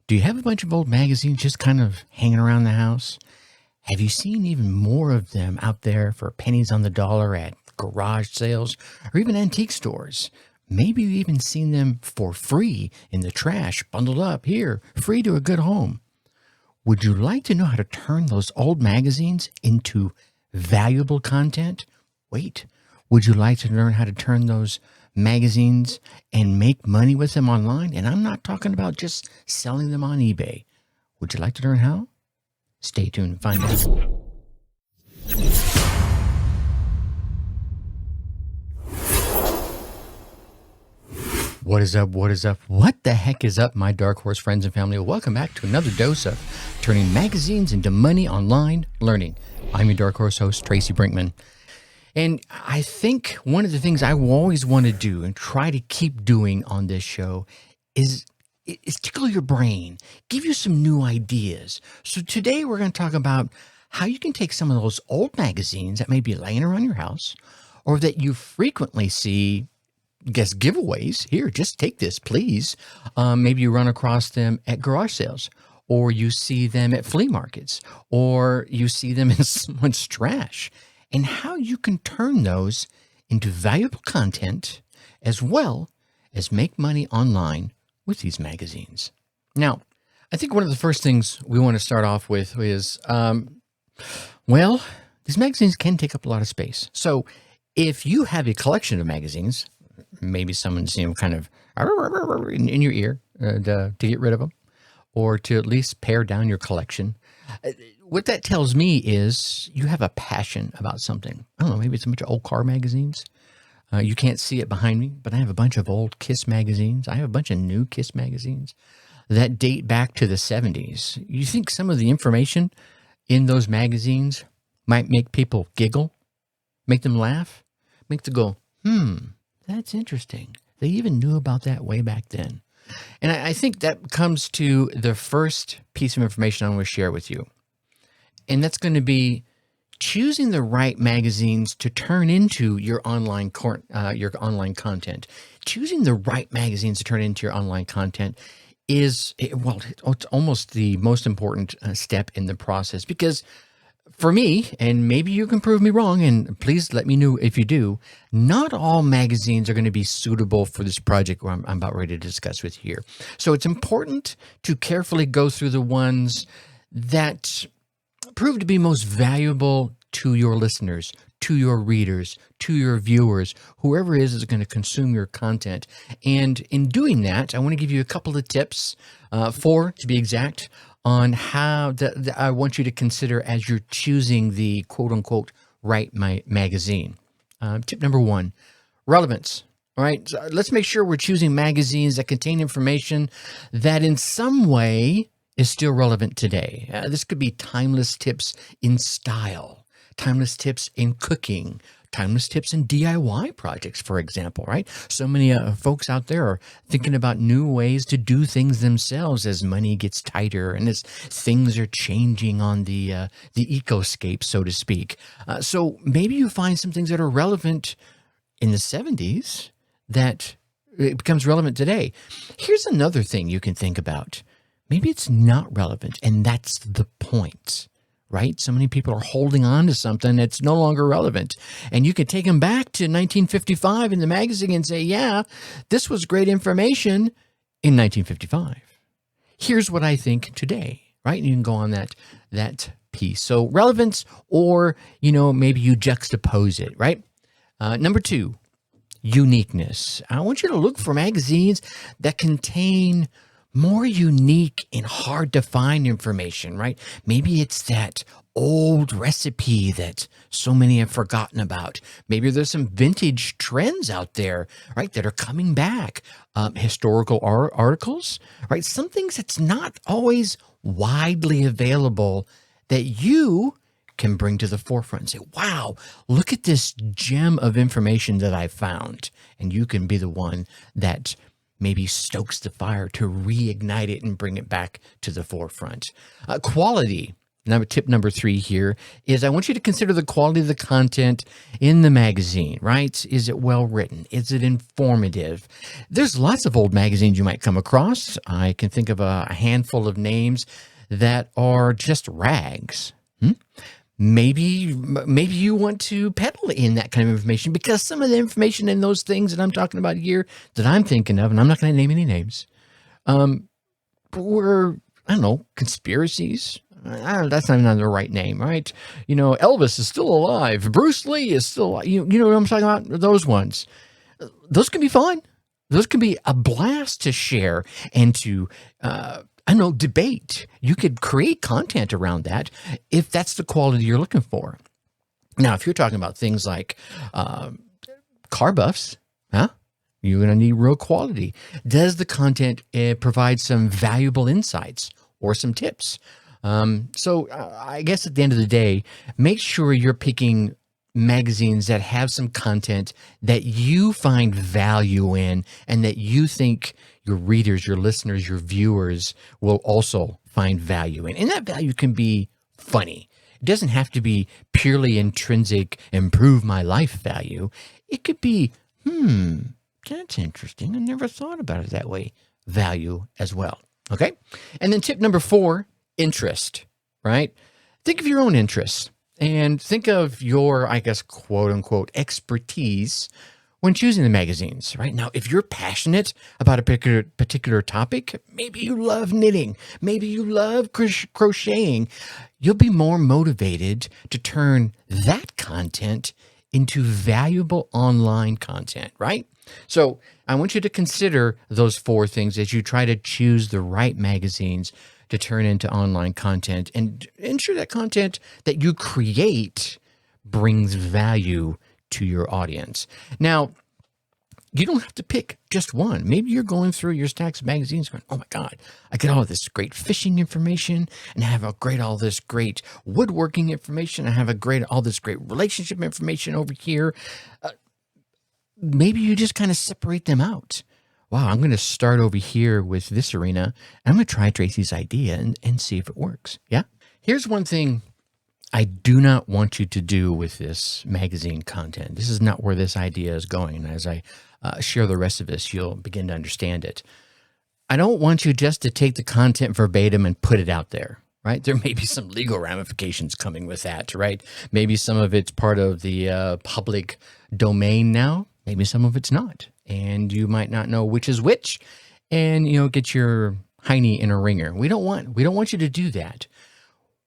Do you have a bunch of old magazines just kind of hanging around the house? Have you seen even more of them out there for pennies on the dollar at garage sales or even antique stores? Maybe you've even seen them for free in the trash, bundled up here, free to a good home. Would you like to know how to turn those old magazines into valuable content? Wait, would you like to learn how to turn those magazines and make money with them online? And I'm not talking about just selling them on eBay. Would you like to learn how? Stay tuned and find out. What is up? What is up? What the heck is up, my Dark Horse friends and family? Welcome back to another dose of turning magazines into money online learning. I'm your Dark Horse host, Tracy Brinkman. And I think one of the things I always want to do and try to keep doing on this show is tickle your brain, give you some new ideas. So today we're going to talk about how you can take some of those old magazines that may be laying around your house or that you frequently see giveaways. Here, just take this, please. Maybe you run across them at garage sales, or you see them at flea markets, or you see them in someone's trash, and how you can turn those into valuable content as well as make money online with these magazines. Now, I think one of the first things we want to start off with is, these magazines can take up a lot of space. So if you have a collection of magazines, maybe someone's kind of in your ear to get rid of them, or to at least pare down your collection. What that tells me is you have a passion about something. I don't know, maybe it's a bunch of old car magazines. You can't see it behind me, but I have a bunch of old Kiss magazines. I have a bunch of new Kiss magazines that date back to the 70s. You think some of the information in those magazines might make people giggle, make them laugh, make them go, that's interesting. They even knew about that way back then. And I think that comes to the first piece of information I want to share with you. And that's going to be choosing the right magazines to turn into your online content. Choosing the right magazines to turn into your online content is, it's almost the most important step in the process, because for me, and maybe you can prove me wrong, and please let me know if you do, not all magazines are going to be suitable for this project I'm about ready to discuss with you here. So it's important to carefully go through the ones that prove to be most valuable to your listeners, to your readers, to your viewers, whoever is going to consume your content. And in doing that, I want to give you a couple of tips, 4 to be exact, on how I want you to consider as you're choosing the quote-unquote right magazine. Tip number 1, relevance. All right, so let's make sure we're choosing magazines that contain information that in some way is still relevant today. This could be timeless tips in style, timeless tips in cooking, timeless tips in DIY projects, for example, right? So many folks out there are thinking about new ways to do things themselves as money gets tighter and as things are changing on the ecoscape, so to speak. So maybe you find some things that are relevant in the 70s that it becomes relevant today. Here's another thing you can think about. Maybe it's not relevant, and that's the point. Right? So many people are holding on to something that's no longer relevant. And you could take them back to 1955 in the magazine and say, yeah, this was great information in 1955. Here's what I think today, right? And you can go on that piece. So relevance, or, maybe you juxtapose it, right? Number 2, uniqueness. I want you to look for magazines that contain more unique and hard to find information, right? Maybe it's that old recipe that so many have forgotten about. Maybe there's some vintage trends out there, right, that are coming back. Historical articles, right? Some things that's not always widely available that you can bring to the forefront and say, wow, look at this gem of information that I found. And you can be the one that maybe stokes the fire to reignite it and bring it back to the forefront. Quality. tip number 3 here is I want you to consider the quality of the content in the magazine, right? Is it well written? Is it informative? There's lots of old magazines you might come across. I can think of a handful of names that are just rags. Maybe you want to peddle in that kind of information, because some of the information in those things that I'm talking about here that I'm thinking of, and I'm not going to name any names, were, I don't know, conspiracies. That's not even the right name, right? Elvis is still alive. Bruce Lee is still alive. You know what I'm talking about? Those ones. Those can be fun. Those can be a blast to share and to, debate. You could create content around that if that's the quality you're looking for. Now, if you're talking about things like car buffs, you're going to need real quality. Does the content provide some valuable insights or some tips? So I guess at the end of the day, make sure you're picking magazines that have some content that you find value in and that you think your readers, your listeners, your viewers will also find value in. And that value can be funny. It doesn't have to be purely intrinsic, improve my life value. It could be, that's interesting. I never thought about it that way. Value as well. Okay. And then tip number 4, interest, right? Think of your own interests and think of your, I guess, quote unquote, expertise when choosing the magazines, right? Now, if you're passionate about a particular topic, maybe you love knitting, maybe you love crocheting, you'll be more motivated to turn that content into valuable online content, right? So I want you to consider those 4 things as you try to choose the right magazines to turn into online content, and ensure that content that you create brings value to your audience. Now, you don't have to pick just one. Maybe you're going through your stacks of magazines going, oh my God, I get all this great fishing information, and I have all this great woodworking information. I have all this great relationship information over here. Maybe you just kind of separate them out. Wow, I'm going to start over here with this arena. I'm going to try Tracy's idea and see if it works. Yeah. Here's one thing I do not want you to do with this magazine content. This is not where this idea is going. And as I share the rest of this, you'll begin to understand it. I don't want you just to take the content verbatim and put it out there, right? There may be some legal ramifications coming with that, right? Maybe some of it's part of the public domain now. Maybe some of it's not. And you might not know which is which, and get your hiney in a ringer. We don't want you to do that.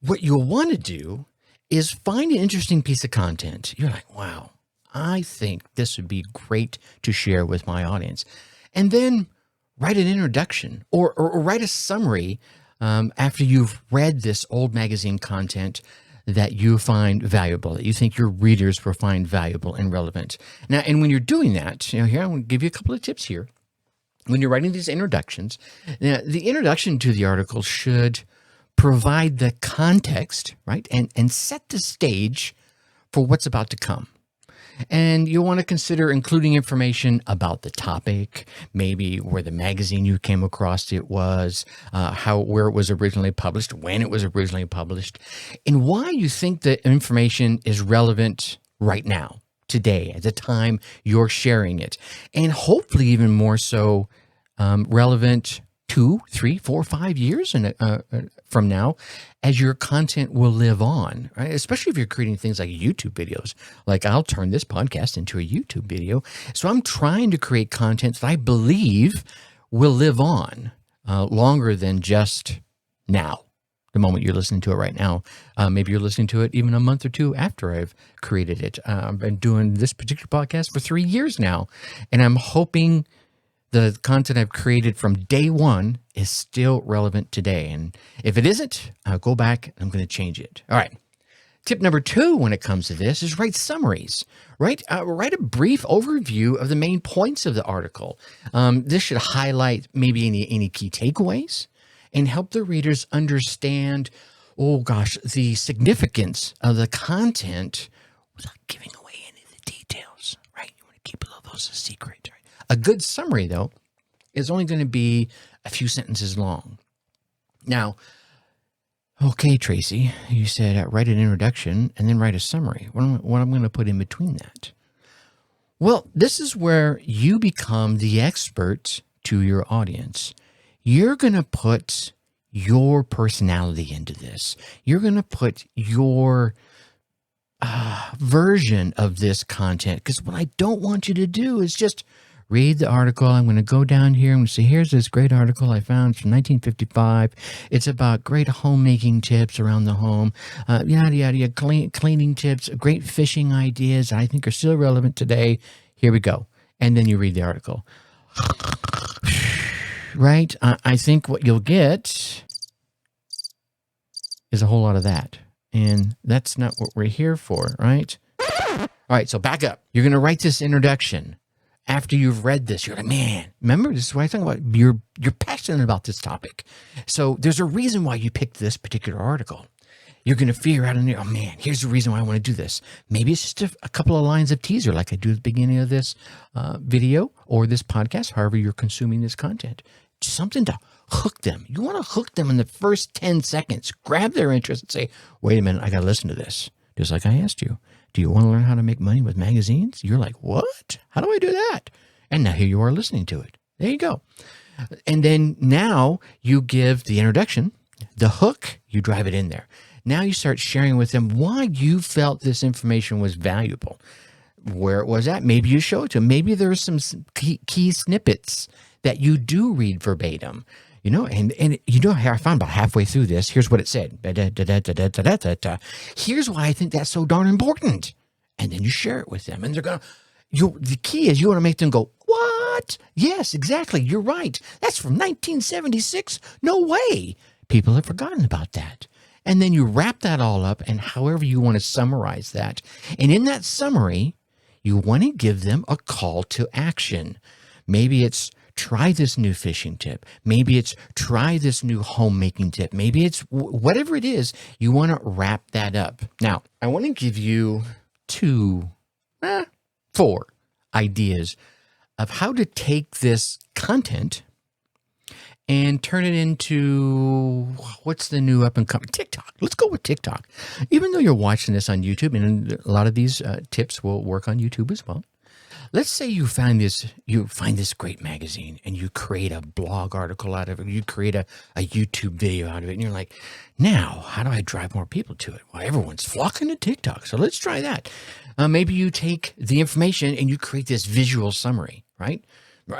What you'll want to do is find an interesting piece of content. You're like, wow, I think this would be great to share with my audience. And then write an introduction or write a summary after you've read this old magazine content that you find valuable, that you think your readers will find valuable and relevant. Now, and when you're doing that, here, I'm going to give you a couple of tips here. When you're writing these introductions, now, the introduction to the article should provide the context, right? And set the stage for what's about to come. And you'll want to consider including information about the topic, maybe where the magazine you came across it was, where it was originally published, when it was originally published, and why you think the information is relevant right now, today, at the time you're sharing it, and hopefully even more so relevant 2, 3, 4, 5 years from now, as your content will live on, right? Especially if you're creating things like YouTube videos. Like I'll turn this podcast into a YouTube video. So I'm trying to create content that I believe will live on longer than just now, the moment you're listening to it right now. Maybe you're listening to it even a month or 2 after I've created it. I've been doing this particular podcast for 3 years now, and I'm hoping the content I've created from day one is still relevant today. And if it isn't, I'll go back and I'm going to change it. All right. Tip number 2 when it comes to this is write summaries, right? Write a brief overview of the main points of the article. This should highlight maybe any key takeaways and help the readers understand, the significance of the content without giving away any of the details, right? You want to keep all those a secret, right? A good summary, though, is only going to be a few sentences long. Now, Okay, Tracy, you said write an introduction and then write a summary. What I'm going to put in between that? Well, this is where you become the expert to your audience. You're going to put your personality into this. You're going to put your version of this content, because what I don't want you to do is just read the article. I'm going to go down here and say, here's this great article I found from 1955. It's about great homemaking tips around the home, yada, yada, yada, cleaning tips, great fishing ideas I think are still relevant today. Here we go. And then you read the article. Right? I think what you'll get is a whole lot of that. And that's not what we're here for, right? All right, so back up. You're going to write this introduction. After you've read this, you're like, man, remember, this is what I talk about. You're passionate about this topic. So there's a reason why you picked this particular article. You're going to figure out, oh man, here's the reason why I want to do this. Maybe it's just a couple of lines of teaser like I do at the beginning of this video or this podcast, however you're consuming this content. Something to hook them. You want to hook them in the first 10 seconds. Grab their interest and say, wait a minute, I got to listen to this. Just like I asked you. Do you want to learn how to make money with magazines? You're like, what? How do I do that? And now here you are listening to it. There you go. And then now you give the introduction, the hook, you drive it in there. Now you start sharing with them why you felt this information was valuable, where it was at. Maybe you show it to them. Maybe there's some key snippets that you do read verbatim, and I found about halfway through this, here's what it said. Here's why I think that's so darn important. And then you share it with them, and the key is you want to make them go, what? Yes, exactly. You're right. That's from 1976. No way. People have forgotten about that. And then you wrap that all up, and however you want to summarize that. And in that summary, you want to give them a call to action. Maybe it's try this new fishing tip. Maybe it's try this new homemaking tip. Maybe it's whatever it is, you want to wrap that up. Now, I want to give you 4 ideas of how to take this content and turn it into, what's the new up and coming? TikTok. Let's go with TikTok. Even though you're watching this on YouTube, and a lot of these tips will work on YouTube as well. Let's say you find this great magazine and you create a blog article out of it. You create a YouTube video out of it. And you're like, now, how do I drive more people to it? Well, everyone's flocking to TikTok. So let's try that. Maybe you take the information and you create this visual summary, right?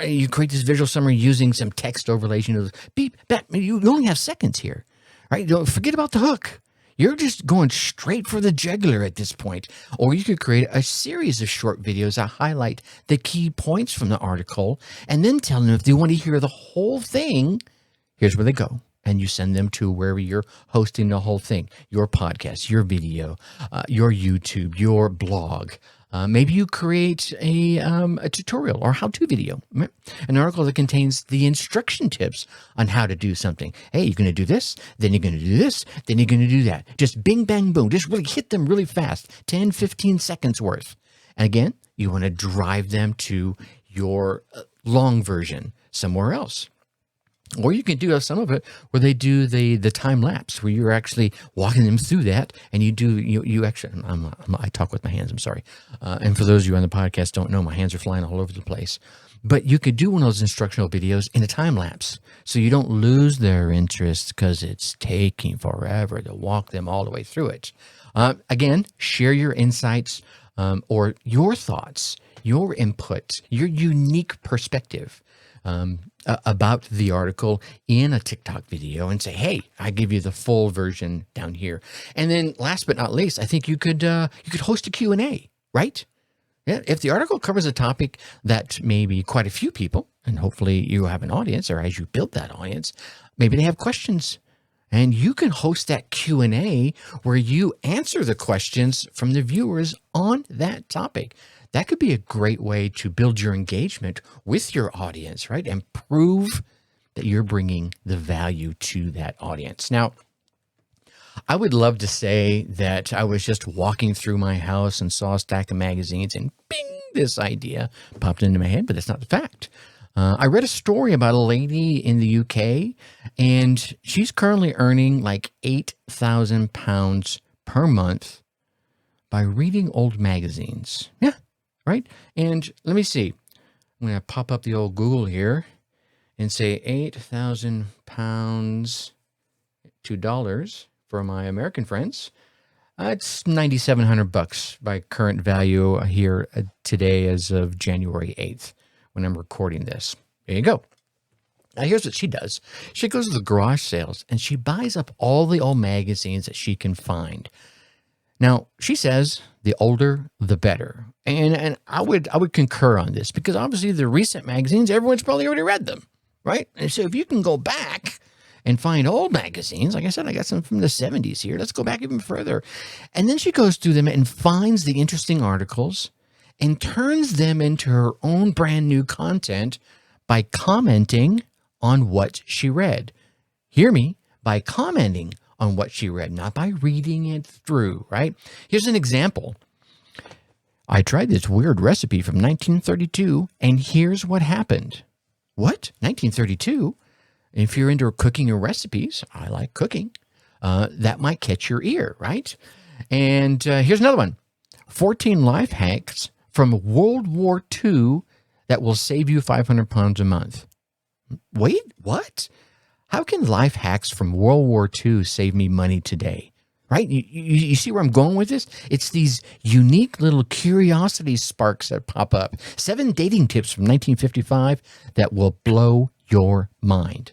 You create this visual summary using some text overlays. Beep, bap, you only have seconds here, right? Don't forget about the hook. You're just going straight for the jugular at this point. Or you could create a series of short videos that highlight the key points from the article and then tell them if they want to hear the whole thing, here's where they go. And you send them to wherever you're hosting the whole thing, your podcast, your video, your YouTube, your blog. Maybe you create a tutorial or how-to video, an article that contains the instruction tips on how to do something. Hey, you're going to do this, then you're going to do this, then you're going to do that. Just bing, bang, boom. Just really hit them really fast, 10, 15 seconds worth. And again, you want to drive them to your long version somewhere else. Or you can do some of it where they do the time lapse, where you're actually walking them through that, and you actually. I talk with my hands. I'm sorry. And for those of you on the podcast don't know, my hands are flying all over the place. But you could do one of those instructional videos in a time lapse, so you don't lose their interest because it's taking forever to walk them all the way through it. Again, share your insights or your thoughts, your input, your unique perspective. About the article in a TikTok video and say, hey, I give you the full version down here. And then last but not least, I think you could host a Q&A, right? Yeah, if the article covers a topic that maybe quite a few people, and hopefully you have an audience, or as you build that audience, maybe they have questions. And you can host that Q&A where you answer the questions from the viewers on that topic. That could be a great way to build your engagement with your audience, right? And prove that you're bringing the value to that audience. Now, I would love to say that I was just walking through my house and saw a stack of magazines and bing, this idea popped into my head, but that's not the fact. I read a story about a lady in the UK, and she's currently earning like £8,000 per month by reading old magazines. Yeah, right? And let me see. I'm going to pop up the old Google here and say £8,000 to dollars for my American friends. It's $9,700 by current value here today as of January 8th when I'm recording this. There you go. Now, here's what she does. She goes to the garage sales and she buys up all the old magazines that she can find. Now, she says the older, the better. And I would concur on this because obviously the recent magazines, everyone's probably already read them, right? And so if you can go back and find old magazines, like I said, I got some from the 70s here. Let's go back even further. And then she goes through them and finds the interesting articles and turns them into her own brand new content by commenting on what she read. Hear me, by commenting on what she read, not by reading it through, right? Here's an example. I tried this weird recipe from 1932, and here's what happened. What? 1932? If you're into cooking or recipes, I like cooking, that might catch your ear, right? And here's another one. 14 life hacks from World War II that will save you 500 pounds a month. Wait, what? How can life hacks from World War II save me money today? Right? You see where I'm going with this? It's these unique little curiosity sparks that pop up. 7 dating tips from 1955 that will blow your mind.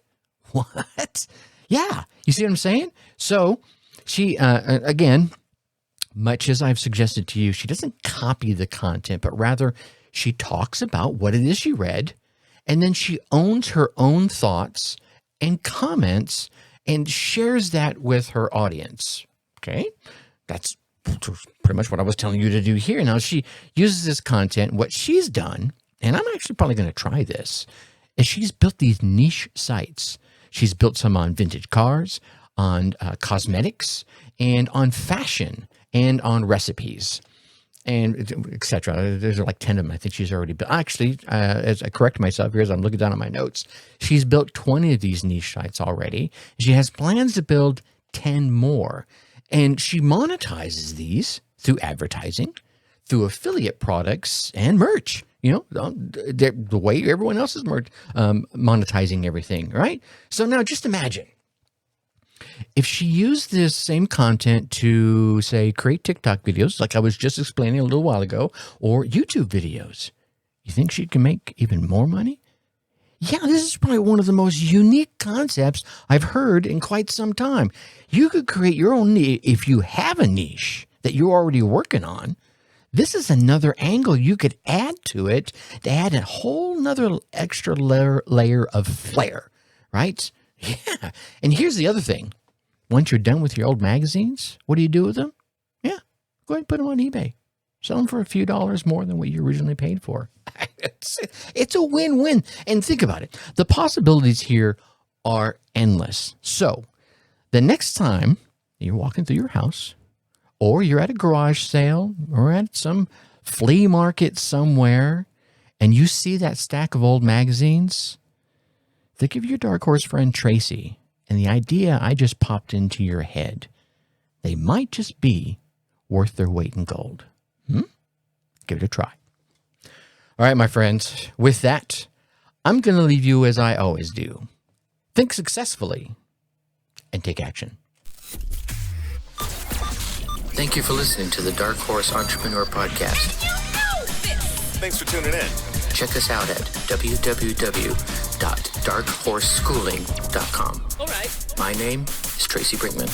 What? Yeah. You see what I'm saying? So she, again, much as I've suggested to you, she doesn't copy the content, but rather she talks about what it is she read, and then she owns her own thoughts and comments and shares that with her audience. Okay? That's pretty much what I was telling you to do here. Now, she uses this content. What she's done, and I'm actually probably going to try this, is she's built these niche sites. She's built some on vintage cars, on cosmetics, and on fashion, and on recipes, and etc. There's like 10 of them I think she's already built. Actually, as I correct myself here as I'm looking down at my notes, she's built 20 of these niche sites already. She has plans to build 10 more. And she monetizes these through advertising, through affiliate products, and merch. You know, the way everyone else is monetizing everything, right? So now just imagine if she used this same content to, say, create TikTok videos, like I was just explaining a little while ago, or YouTube videos. You think she can make even more money? Yeah, this is probably one of the most unique concepts I've heard in quite some time. You could create your own niche if you have a niche that you're already working on. This is another angle you could add to it to add a whole nother extra layer of flair, right? Yeah. And here's the other thing. Once you're done with your old magazines, what do you do with them? Yeah, go ahead and put them on eBay. Sell them for a few dollars more than what you originally paid for. It's a win-win. And think about it. The possibilities here are endless. So the next time you're walking through your house, or you're at a garage sale, or at some flea market somewhere, and you see that stack of old magazines, think of your dark horse friend Tracy and the idea I just popped into your head. They might just be worth their weight in gold. Give it a try. All right, my friends, with that, I'm going to leave you as I always do. Think successfully and take action. Thank you for listening to the Dark Horse Entrepreneur Podcast. Thanks for tuning in. Check us out at www.darkhorseschooling.com. All right. My name is Tracy Brinkman.